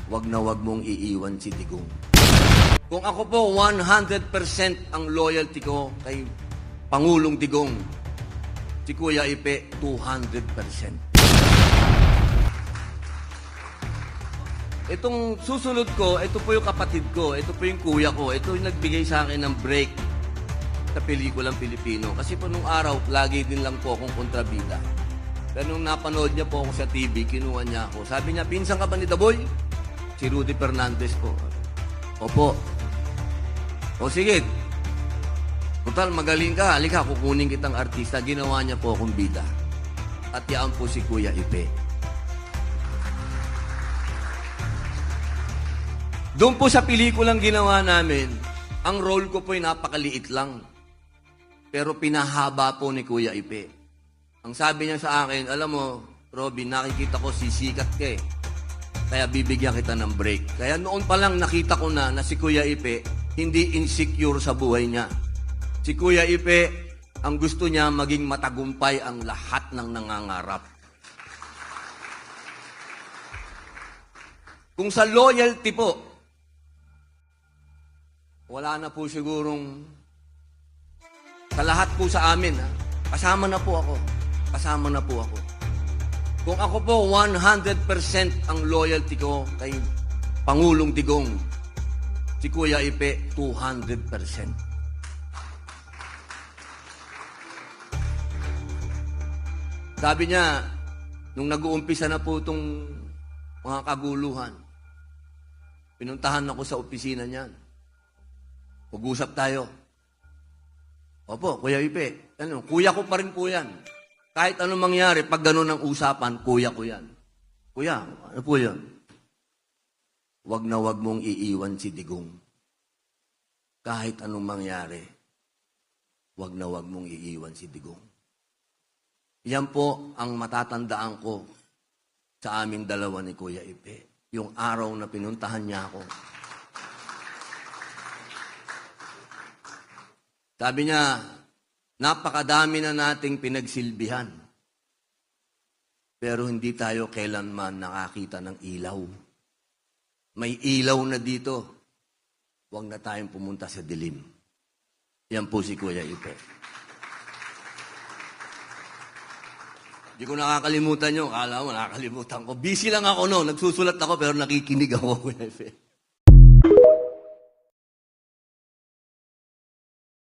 wag na wag mong iiwan si Digong. Kung ako po 100% ang loyalty ko kay Pangulong Digong, si Kuya Ipe 200%. Itong susunod ko, ito po yung kapatid ko, ito po yung kuya ko, ito yung nagbigay sa akin ng break sa pelikulang Pilipino. Kasi po nung araw, lagi din lang po akong kontrabida. Pero nung napanood niya po ako sa TV, kinuha niya ako. Sabi niya, pinsan ka ba ni Daboy? Si Rudy Fernandez po. Opo. O sige. Total, magaling ka. Halika, kukunin kitang artista. Ginawa niya po akong bida. At yaan po si Kuya Ipe. Doon po sa pelikulang ginawa namin, ang role ko po ay napakaliit lang. Pero pinahaba po ni Kuya Ipe. Ang sabi niya sa akin, alam mo, Robin, nakikita ko sisikat ka eh. Kaya bibigyan kita ng break. Kaya noon pa lang nakita ko na si Kuya Ipe hindi insecure sa buhay niya. Si Kuya Ipe, ang gusto niya maging matagumpay ang lahat ng nangangarap. Kung sa loyalty po, wala na po sigurong sa lahat po sa amin. Kasama na po ako. Kasama na po ako. Kung ako po 100% ang loyalty ko kay Pangulong Digong, si Kuya Ipe 200%. Sabi niya, nung nag-uumpisa na po itong mga kaguluhan, pinuntahan ako sa opisina niya. Mag-usap tayo. Opo, Kuya Ipe. Ano, kuya ko pa rin po yan. Kahit anong mangyari, pag ganun ang usapan, kuya ko yan. Kuya, ano po yan? Wag na wag mong iiwan si Digong. Kahit anong mangyari, wag na wag mong iiwan si Digong. Yan po ang matatandaan ko sa aming dalawa ni Kuya Ipe. Yung araw na pinuntahan niya ako. Sabi niya, napakadami na nating pinagsilbihan. Pero hindi tayo kailanman nakakita ng ilaw. May ilaw na dito. Huwag na tayong pumunta sa dilim. Yan po si Kuya Ipe. Hindi ko nakakalimutan yun. Akala mo, nakakalimutan ko. Busy lang ako noon. Nagsusulat ako pero nakikinig ako, Kuya Ipe.